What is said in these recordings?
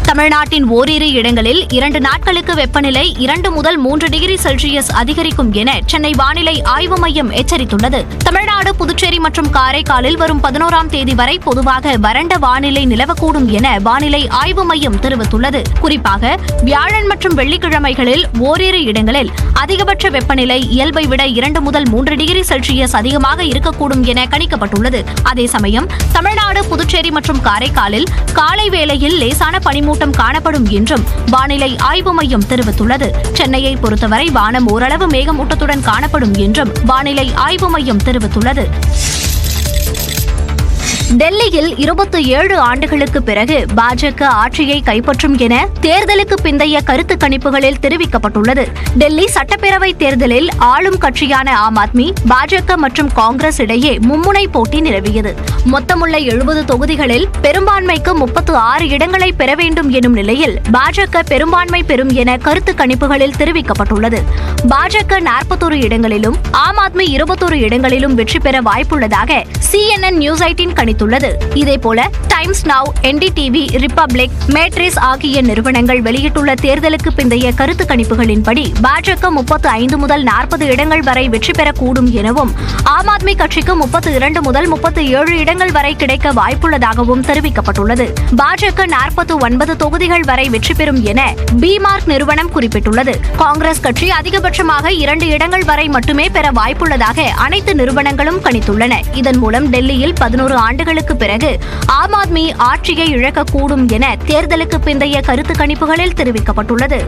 தமிழ்நாட்டின் ஓரிரு இடங்களில் 2 நாட்களுக்கு வெப்பநிலை 2 முதல் 3 டிகிரி செல்சியஸ் அதிகரிக்கும் என சென்னை வானிலை ஆய்வு மையம் எச்சரித்துள்ளது. தமிழ்நாடு, புதுச்சேரி மற்றும் காரைக்காலில் வரும் 11ஆம் தேதி வரை பொதுவாக வறண்ட வானிலை நிலவக்கூடும் என வானிலை ஆய்வு மையம் தெரிவித்துள்ளது. குறிப்பாக வியாழன் மற்றும் வெள்ளிக்கிழமைகளில் ஓரிரு இடங்களில் அதிகபட்ச வெப்பநிலை இயல்பை விட 2 முதல் 3 டிகிரி செல்சியஸ் அதிகமாக இருக்கக்கூடும் என கணிக்கப்பட்டுள்ளது. அதே சமயம் தமிழ்நாடு, புதுச்சேரி மற்றும் காரைக்காலில் காலை வேளையில் லேசான பனிமூட்டம் காணப்படும் என்றும் வானிலை ஆய்வு மையம் தெரிவித்துள்ளது. சென்னையை பொறுத்தவரை வானம் ஓரளவு மேகமூட்டத்துடன் காணப்படும் என்றும் வானிலை ஆய்வு மையம் தெரிவித்துள்ளது. டெல்லியில் 27 ஆண்டுகளுக்கு பிறகு பாஜக ஆட்சியை கைப்பற்றும் என தேர்தலுக்கு பிந்தைய கருத்து கணிப்புகளில் தெரிவிக்கப்பட்டுள்ளது. டெல்லி சட்டப்பேரவை தேர்தலில் ஆளும் கட்சியான ஆம் ஆத்மி, பாஜக மற்றும் காங்கிரஸ் இடையே மும்முனை போட்டி நிலவியது. மொத்தமுள்ள 70 தொகுதிகளில் பெரும்பான்மைக்கு 36 இடங்களை பெற வேண்டும் எனும் நிலையில் பாஜக பெரும்பான்மை பெறும் என கருத்து கணிப்புகளில் தெரிவிக்கப்பட்டுள்ளது. பாஜக 41 இடங்களிலும் ஆம் ஆத்மி 21 இடங்களிலும் வெற்றி பெற வாய்ப்புள்ளதாக CNN நியூஸ் 18 கணித்துள்ளது. இதேபோல Times Now, NDTV, Republic, Matrize ஆகிய நிறுவனங்கள் வெளியிட்டுள்ள தேர்தலுக்கு பிந்தைய கருத்து கணிப்புகளின்படி பாஜக 35 முதல் 40 இடங்கள் வரை வெற்றி பெறக்கூடும் எனவும் ஆம் ஆத்மி கட்சிக்கு 32 முதல் 37 இடங்கள் வரை கிடைக்க வாய்ப்புள்ளதாகவும் தெரிவிக்கப்பட்டுள்ளது. பாஜக 49 தொகுதிகள் வரை வெற்றி பெறும் என பிமார்க் நிறுவனம் குறிப்பிட்டுள்ளது. காங்கிரஸ் கட்சி அதிகபட்சமாக 2 இடங்கள் வரை மட்டுமே பெற வாய்ப்புள்ளதாக அனைத்து நிறுவனங்களும் கணித்துள்ளன. இதன் மூலம் டெல்லியில் 11 ஆண்டுகளுக்கு பிறகு ஆம் ஆத்மி ஆட்சியை இழக்கக்கூடும் என தேர்தலுக்கு பிந்தைய கருத்து கணிப்புகளில் தெரிவிக்கப்பட்டுள்ளது.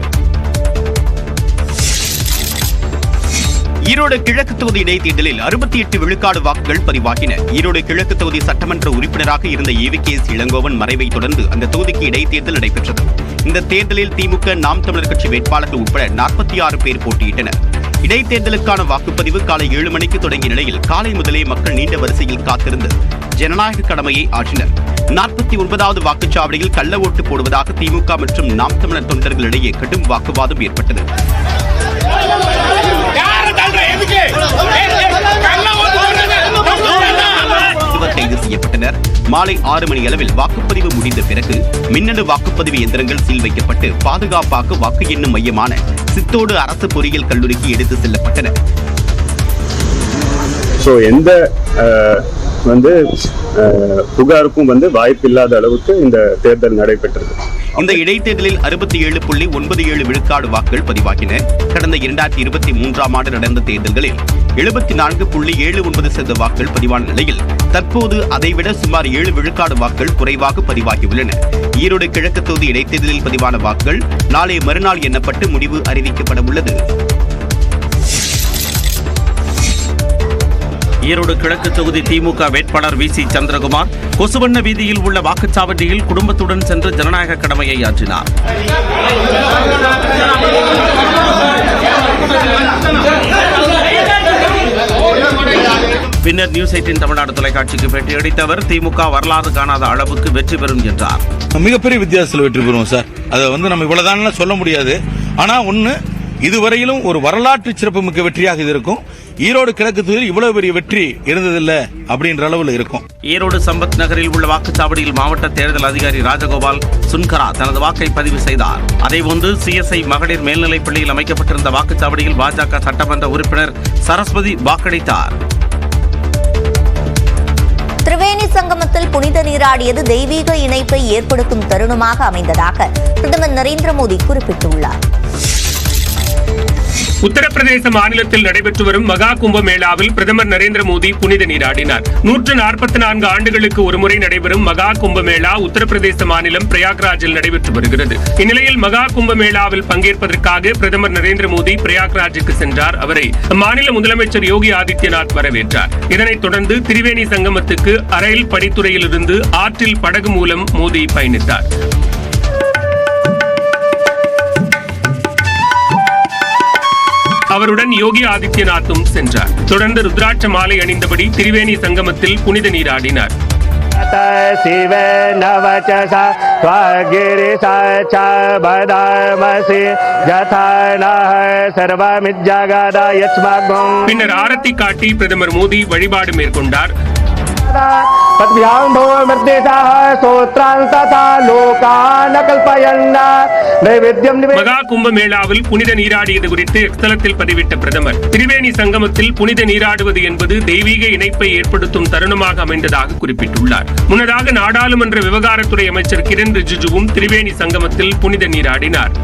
ஈரோடு கிழக்கு தொகுதி இடைத்தேர்தலில் 68 விழுக்காடு வாக்குகள் பதிவாகின. ஈரோடு கிழக்கு தொகுதி சட்டமன்ற உறுப்பினராக இருந்த EVKS இளங்கோவன் மறைவை தொடர்ந்து அந்த தொகுதிக்கு இடைத்தேர்தல் நடைபெற்றது. இந்த தேர்தலில் திமுக, நாம் தமிழர் கட்சி வேட்பாளர்கள் உட்பட 46 பேர் போட்டியிட்டனர். இடைத்தேர்தலுக்கான வாக்குப்பதிவு காலை 7 மணிக்கு தொடங்கிய நிலையில் காலை முதலே மக்கள் நீண்ட வரிசையில் காத்திருந்து ஜனநாயக கடமையை ஆற்றினர். 49வது வாக்குச்சாவடியில் கள்ள ஓட்டு போடுவதாக திமுக மற்றும் நாம் தமிழர் தொண்டர்களிடையே கடும் வாக்குவாதம் ஏற்பட்டது. கைது செய்யப்பட்டனர். மாலை 6 மணி அளவில் வாக்குப்பதிவு முடிந்த பிறகு மின்னணு வாக்குப்பதிவு இயந்திரங்கள் சீல் வைக்கப்பட்டு பாதுகாப்பாக வாக்கு எண்ணும் மையமான சித்தோடு அரசு பொறியியல் கல்லூரிக்கு எடுத்து செல்லப்பட்டன. புகாருக்கும் வாய்ப்பில்லாத அளவுக்கு இந்த தேர்தல் நடைபெற்றது. இந்த இடைத்தேர்தலில் 67.97 விழுக்காடு வாக்குகள் பதிவாகின. கடந்த 2023ஆம் ஆண்டு நடந்த தேர்தல்களில் 74.79% வாக்குகள் பதிவான நிலையில் தற்போது அதைவிட சுமார் 7 விழுக்காடு வாக்குகள் குறைவாக பதிவாகியுள்ளன. ஈரோடு கிழக்கு தொகுதி இடைத்தேர்தலில் பதிவான வாக்குகள் நாளை மறுநாள் எண்ணப்பட்டு முடிவு அறிவிக்கப்பட உள்ளது. ஈரோடு கிழக்கு தொகுதி திமுக வேட்பாளர் VC சந்திரகுமார் கொசுவண்ண வீதியில் உள்ள வாக்குச்சாவடியில் குடும்பத்துடன் சென்று ஜனநாயக கடமையை ஆற்றினார். பின்னர் நியூஸ் 18 தமிழ்நாடு தொலைக்காட்சிக்கு பேட்டியளித்த அவர் திமுக வரலாறு காணாத அளவுக்கு வெற்றி பெறும் என்றார். மிகப்பெரிய வித்தியாசத்தில் வெற்றி பெறுவோம் சார். அதை நம்ம இவ்வளவுதான் சொல்ல முடியாது. ஆனா ஒண்ணு, இதுவரையிலும் ஒரு வரலாற்று சிறப்புமிக்க வெற்றியாக இது இருக்கும். ஈரோடு கிழக்கு தொகுதியில் இவ்வளவு பெரிய வெற்றி இருந்ததில்லை அப்படின்ற அளவில் இருக்கும். ஈரோடு சம்பத் நகரில் உள்ள வாக்குச்சாவடியில் மாவட்ட தேர்தல் அதிகாரி ராஜகோபால் சுன்கரா தனது வாக்கை பதிவு செய்தார். அதேபோன்று CSI மகளிர் மேல்நிலைப் பள்ளியில் அமைக்கப்பட்டிருந்த வாக்குச்சாவடியில் பாஜக சட்டமன்ற உறுப்பினர் சரஸ்வதி வாக்களித்தார். திரிவேணி சங்கமத்தில் புனித நீராடியது தெய்வீக இணைப்பை ஏற்படுத்தும் தருணமாக அமைந்ததாக பிரதமர் நரேந்திர மோடி குறிப்பிட்டுள்ளார். உத்தரப்பிரதேச மாநிலத்தில் நடைபெற்று வரும் மகா கும்பமேளாவில் பிரதமர் நரேந்திர மோடி புனித நீராடினார். 144 ஆண்டுகளுக்கு ஒருமுறை நடைபெறும் மகா கும்பமேளா உத்தரப்பிரதேச மாநிலம் பிரயாக்ராஜில் நடைபெற்று வருகிறது. இந்நிலையில் மகா கும்பமேளாவில் பங்கேற்பதற்காக பிரதமர் நரேந்திர மோடி பிரயாக்ராஜுக்கு சென்றார். அவரை அம்மாநில முதலமைச்சர் யோகி ஆதித்யநாத் வரவேற்றார். இதனைத் தொடர்ந்து திரிவேணி சங்கமத்துக்கு அரைல் படித்துறையிலிருந்து ஆற்றில் படகு மூலம் மோடி பயணித்தார். அவருடன் யோகி ஆதித்யநாத்தும் சென்றார். தொடர்ந்து ருத்ராட்ச மாலை அணிந்தபடி திரிவேணி சங்கமத்தில் புனித நீராடினார். பின்னர் ஆரத்தி காட்டி பிரதமர் மோடி வழிபாடு மேற்கொண்டார். पद्भ्यां भवमर्देशाः स्तोत्रान् तथा लोकान् कल्पयन् नैवेद्यं மகா கும்பமேளாவில் புனித நீராடியது குறித்து எக்ஸ்தலத்தில் பதிவிட்ட பிரதமர், திரிவேணி சங்கமத்தில் புனித நீராடுவது என்பது தெய்வீக இணைப்பை ஏற்படுத்தும் தருணமாக அமைந்ததாக குறிப்பிட்டுள்ளார். முன்னதாக நாடாளுமன்ற விவகாரத்துறை அமைச்சர் கிரண் ரிஜிஜுவும் திரிவேணி சங்கமத்தில் புனித நீராடினார்.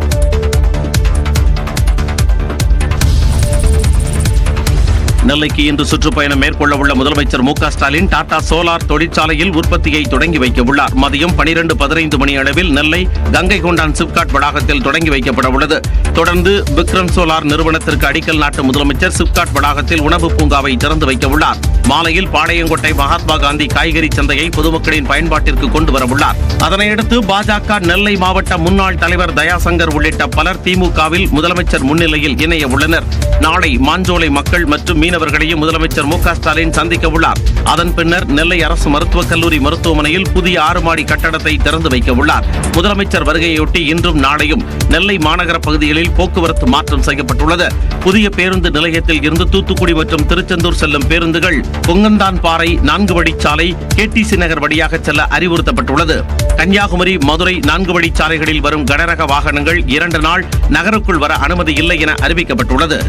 நெல்லைக்கு இன்று சுற்றுப்பயணம் மேற்கொள்ள உள்ள முதலமைச்சர் மு க ஸ்டாலின் டாடா சோலார் தொழிற்சாலையில் உற்பத்தியை தொடங்கி வைக்க உள்ளார். மதியம் 12:15 மணி அளவில் நெல்லை கங்கை கொண்டான் சிப்காட் வளாகத்தில் தொடங்கி வைக்கப்பட உள்ளது. தொடர்ந்து விக்ரம் சோலார் நிறுவனத்திற்கு அடிக்கல் நாட்டு முதலமைச்சர் சிப்காட் வளாகத்தில் உணவு பூங்காவை திறந்து வைக்க உள்ளார். மாலையில் பாளையங்கோட்டை மகாத்மா காந்தி காய்கறி சந்தையை பொதுமக்களின் பயன்பாட்டிற்கு கொண்டு வர உள்ளார். அதனையடுத்து பாஜக நெல்லை மாவட்ட முன்னாள் தலைவர் தயாசங்கர் உள்ளிட்ட பலர் திமுகவில் முதலமைச்சர் முன்னிலையில் இணைய உள்ளனர். நாளை மாஞ்சோலை மக்கள் மற்றும் மீனவர்களையும் முதலமைச்சர் மு க ஸ்டாலின் சந்திக்க உள்ளார். அதன் பின்னர் நெல்லை அரசு மருத்துவக் கல்லூரி மருத்துவமனையில் புதிய 6 மாடி கட்டடத்தை திறந்து வைக்க உள்ளார். முதலமைச்சர் வருகையொட்டி இன்றும் நாளையும் நெல்லை மாநகர பகுதிகளில் போக்குவரத்து மாற்றம் செய்யப்பட்டுள்ளது. புதிய பேருந்து நிலையத்தில் இருந்து தூத்துக்குடி மற்றும் திருச்செந்தூர் செல்லும் பேருந்துகள் பொங்கந்தான் பாறை 4 வழிச்சாலை KTC நகர் வழியாக செல்ல அறிவுறுத்தப்பட்டுள்ளது. கன்னியாகுமரி மதுரை 4 வழிச்சாலைகளில் வரும் கனரக வாகனங்கள் 2 நாள் நகருக்குள் வர அனுமதி இல்லை என அறிவிக்கப்பட்டுள்ளது.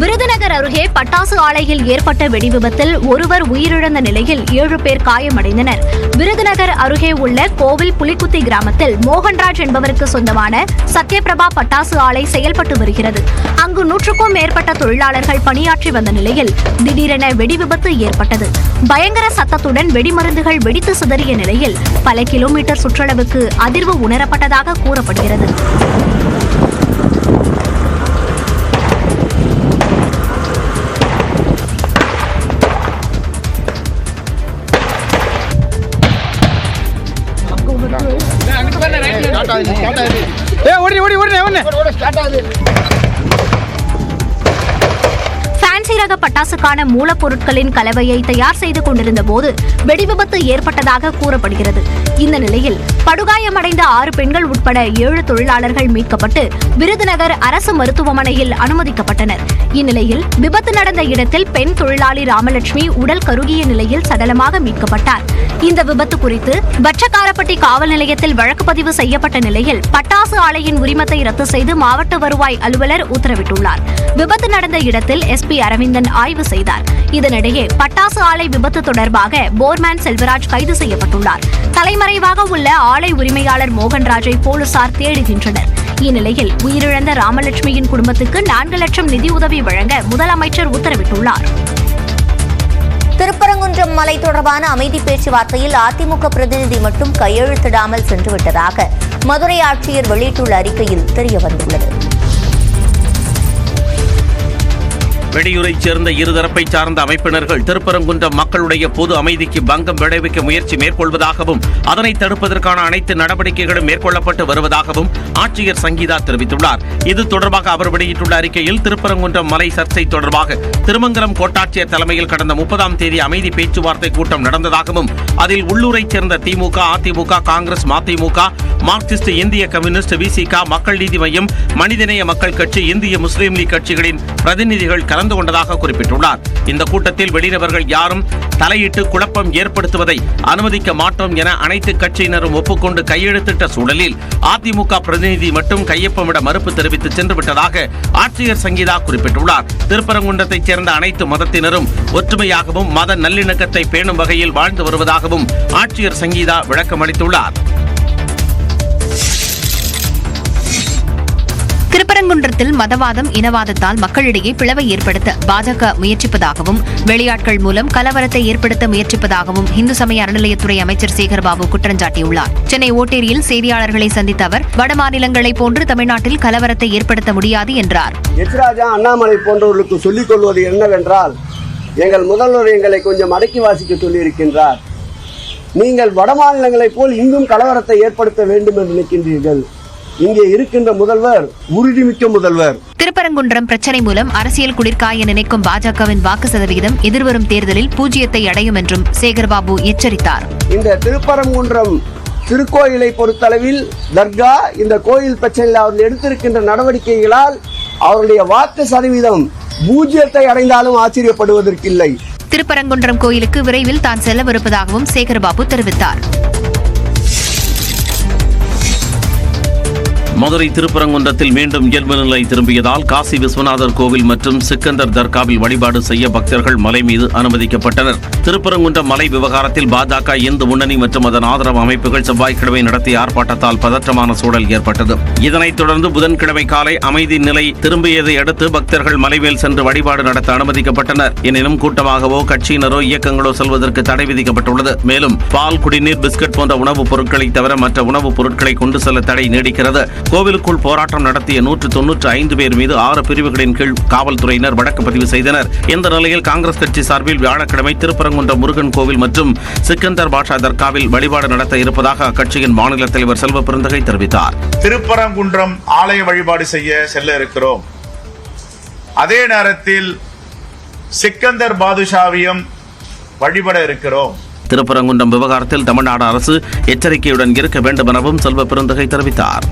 விருதுநகர் அருகே பட்டாசு ஆலையில் ஏற்பட்ட வெடிவிபத்தில் ஒருவர் உயிரிழந்த நிலையில் 7 பேர் காயமடைந்தனர். விருதுநகர் அருகே உள்ள கோவில் புலிக்குத்தி கிராமத்தில் மோகன்ராஜ் என்பவருக்கு சொந்தமான சத்யபிரபா பட்டாசு ஆலை செயல்பட்டு வருகிறது. அங்கு 100க்கும் மேற்பட்ட தொழிலாளர்கள் பணியாற்றி வந்த நிலையில் திடீரென வெடிவிபத்து ஏற்பட்டது. பயங்கர சத்தத்துடன் வெடிமருந்துகள் வெடித்து சிதறிய நிலையில் பல கிலோமீட்டர் சுற்றளவுக்கு அதிர்வு உணரப்பட்டதாக கூறப்படுகிறது. ஃபேன்சி ரக பட்டாசுக்கான மூலப்பொருட்களின் கலவையை தயார் செய்து கொண்டிருந்த போது வெடிவிபத்து ஏற்பட்டதாக கூறப்படுகிறது. இந்த நிலையில் படுகாயமடைந்த 6 பெண்கள் உட்பட 7 தொழிலாளர்கள் மீட்கப்பட்டு விருதுநகர் அரசு மருத்துவமனையில் அனுமதிக்கப்பட்டனர். இந்நிலையில் விபத்து நடந்த இடத்தில் பெண் தொழிலாளி ராமலட்சுமி உடல் கருகிய நிலையில் சடலமாக மீட்கப்பட்டார். இந்த விபத்து குறித்து வச்சக்காரப்பட்டி காவல் நிலையத்தில் வழக்கு பதிவு செய்யப்பட்ட நிலையில் பட்டாசு ஆலையின் உரிமத்தை ரத்து செய்து மாவட்ட வருவாய் அலுவலர் உத்தரவிட்டுள்ளார். விபத்து நடந்த இடத்தில் SP அரவிந்தன் ஆய்வு செய்தார். இதனிடையே பட்டாசு ஆலை விபத்து தொடர்பாக போர்மேன் செல்வராஜ் கைது செய்யப்பட்டுள்ளார். தலைமறைவாக உள்ள ஆலை உரிமையாளர் மோகன்ராஜை போலீசார் தேடுகின்றனர். இந்நிலையில் உயிரிழந்த ராமலட்சுமியின் குடும்பத்துக்கு 4 லட்சம் நிதியுதவி வழங்க முதலமைச்சர் உத்தரவிட்டுள்ளார். திருப்பரங்குன்றம் மலை தொடர்பான அமைதி பேச்சுவார்த்தையில் அதிமுக பிரதிநிதி மட்டும் கையெழுத்திடாமல் சென்றுவிட்டதாக மதுரை ஆட்சியர் வெளியிட்டுள்ள அறிக்கையில் தெரியவந்துள்ளது. வெளியூரைச் சேர்ந்த இருதரப்பை சார்ந்த அமைப்பினர்கள் திருப்பரங்குன்றம் மக்களுடைய பொது அமைதிக்கு பங்கம் விளைவிக்க முயற்சி மேற்கொள்வதாகவும் அதனை தடுப்பதற்கான அனைத்து நடவடிக்கைகளும் மேற்கொள்ளப்பட்டு வருவதாகவும் ஆட்சியர் சங்கீதா தெரிவித்துள்ளார். இது தொடர்பாக அவர் வெளியிட்டுள்ள அறிக்கையில் திருப்பரங்குன்றம் மலை சர்ச்சை தொடர்பாக திருமங்கலம் கோட்டாட்சியர் தலைமையில் கடந்த 30ஆம் தேதி அமைதி பேச்சுவார்த்தை கூட்டம் நடந்ததாகவும் அதில் உள்ளூரைச் சேர்ந்த திமுக, அதிமுக, காங்கிரஸ், மதிமுக, மார்க்சிஸ்ட், இந்திய கம்யூனிஸ்ட், VCK, மக்கள் நீதி மையம், மனிதநேய மக்கள் கட்சி, இந்திய முஸ்லீம் லீக் கட்சிகளின் பிரதிநிதிகள் கலந்து கொண்டதாக குறிப்பிட்டுள்ளார். இந்த கூட்டத்தில் வெளிநபர்கள் யாரும் தலையிட்டு குழப்பம் ஏற்படுத்துவதை அனுமதிக்க மாட்டோம் என அனைத்து கட்சியினரும் ஒப்புக்கொண்டு கையெழுத்திட்ட சூழலில் அதிமுக பிரதிநிதி மட்டும் கையொப்பமிட மறுப்பு தெரிவித்து சென்றுவிட்டதாக ஆட்சியர் சங்கீதா குறிப்பிட்டுள்ளார். திருப்பரங்குன்றத்தைச் சேர்ந்த அனைத்து மதத்தினரும் ஒற்றுமையாகவும் மத நல்லிணக்கத்தை பேணும் வகையில் வாழ்ந்து வருவதாகவும் ஆட்சியர் சங்கீதா விளக்கமளித்துள்ளார். திருப்பரங்குன்றத்தில் மதவாதம், இனவாதத்தால் மக்களிடையே பிளவை ஏற்படுத்த பாஜக முயற்சிப்பதாகவும் வெளியாட்கள் மூலம் கலவரத்தை ஏற்படுத்த முயற்சிப்பதாகவும் இந்து சமய அறநிலையத்துறை அமைச்சர் சேகர்பாபு குற்றம் சாட்டியுள்ளார். சென்னை ஓட்டேரியில் செய்தியாளர்களை சந்தித்த அவர் வட மாநிலங்களைப் போன்று தமிழ்நாட்டில் கலவரத்தை ஏற்படுத்த முடியாது என்றார். எச்ராஜா அண்ணாமலை போன்றவர்களுக்கு சொல்லிக் கொள்வது என்னவென்றால், எங்கள் முதல்வர் எங்களை கொஞ்சம் அடக்கி வாசிக்க சொல்லியிருக்கின்றார். நீங்கள் வட மாநிலங்களைப் போல் இங்கும் கலவரத்தை ஏற்படுத்த வேண்டும் என்று நினைக்கின்றீர்கள். இங்கே இருக்கின்ற முதல்வர் உறுதிமிக்க முதல்வர். திருப்பரங்குன்றம் பிரச்சனை மூலம் அரசியல் குளிர்காய நினைக்கும் பாஜகவின் வாக்கு சதவிகிதம் எதிர்வரும் தேர்தலில் 0 அடையும் என்றும் சேகர்பாபு எச்சரித்தார். இந்த திருப்பரங்குன்றம் திருக்கோயிலை பொறுத்தளவில் தர்கா, இந்த கோயில் பிரச்சனையில் அவர்கள் எடுத்திருக்கின்ற நடவடிக்கைகளால் அவருடைய வாக்கு சதவீதம் 0 அடைந்தாலும் ஆச்சரியப்படுவதற்கில்லை. திருப்பரங்குன்றம் கோயிலுக்கு விரைவில் தான் செல்லவிருப்பதாகவும் சேகர்பாபு தெரிவித்தார். மதுரை திருப்பரங்குன்றத்தில் மீண்டும் இயல்பு நிலை திரும்பியதால் காசி விஸ்வநாதர் கோவில் மற்றும் சிக்கந்தர் தர்காவில் வழிபாடு செய்ய பக்தர்கள் மலை மீது அனுமதிக்கப்பட்டனர். திருப்பரங்குன்றம் மலை விவகாரத்தில் பாஜக இந்து முன்னணி மற்றும் அதன் ஆதரவு அமைப்புகள் செவ்வாய்க்கிழமை நடத்திய ஆர்ப்பாட்டத்தால் பதற்றமான சூழல் ஏற்பட்டது. இதனைத் தொடர்ந்து புதன்கிழமை காலை அமைதி நிலை திரும்பியதை அடுத்து பக்தர்கள் மலைமேல் சென்று வழிபாடு நடத்த அனுமதிக்கப்பட்டனர். எனினும் கூட்டமாகவோ கட்சியினரோ இயக்கங்களோ செல்வதற்கு தடை விதிக்கப்பட்டுள்ளது. மேலும் பால், குடிநீர், பிஸ்கட் போன்ற உணவுப் பொருட்களை தவிர மற்ற உணவுப் பொருட்களை கொண்டு செல்ல தடை நீடிக்கிறது. கோவிலுக்குள் போராட்டம் நடத்திய 195 பேர் மீது 6 பிரிவுகளின் கீழ் காவல்துறையினர் வழக்கு பதிவு செய்தனர். இந்த நிலையில் காங்கிரஸ் கட்சி சார்பில் வியாழக்கிழமை திருப்பரங்குன்றம் முருகன் கோவில் மற்றும் சிக்கந்தர் பாஷா தர்காவில் வழிபாடு நடத்த இருப்பதாக அக்கட்சியின் மாநில தலைவர் செல்வ பெருந்தகை தெரிவித்தார். திருப்பரங்குன்றம் ஆலய வழிபாடு செய்ய செல்ல இருக்கிறோம். அதே நேரத்தில் சிக்கந்தர் பாதுஷாவையும் வழிபட இருக்கிறோம். திருப்பரங்குன்றம் விவகாரத்தில் தமிழ்நாடு அரசு எச்சரிக்கையுடன் இருக்க வேண்டும் எனவும் செல்வ பெருந்தகை தெரிவித்தார்.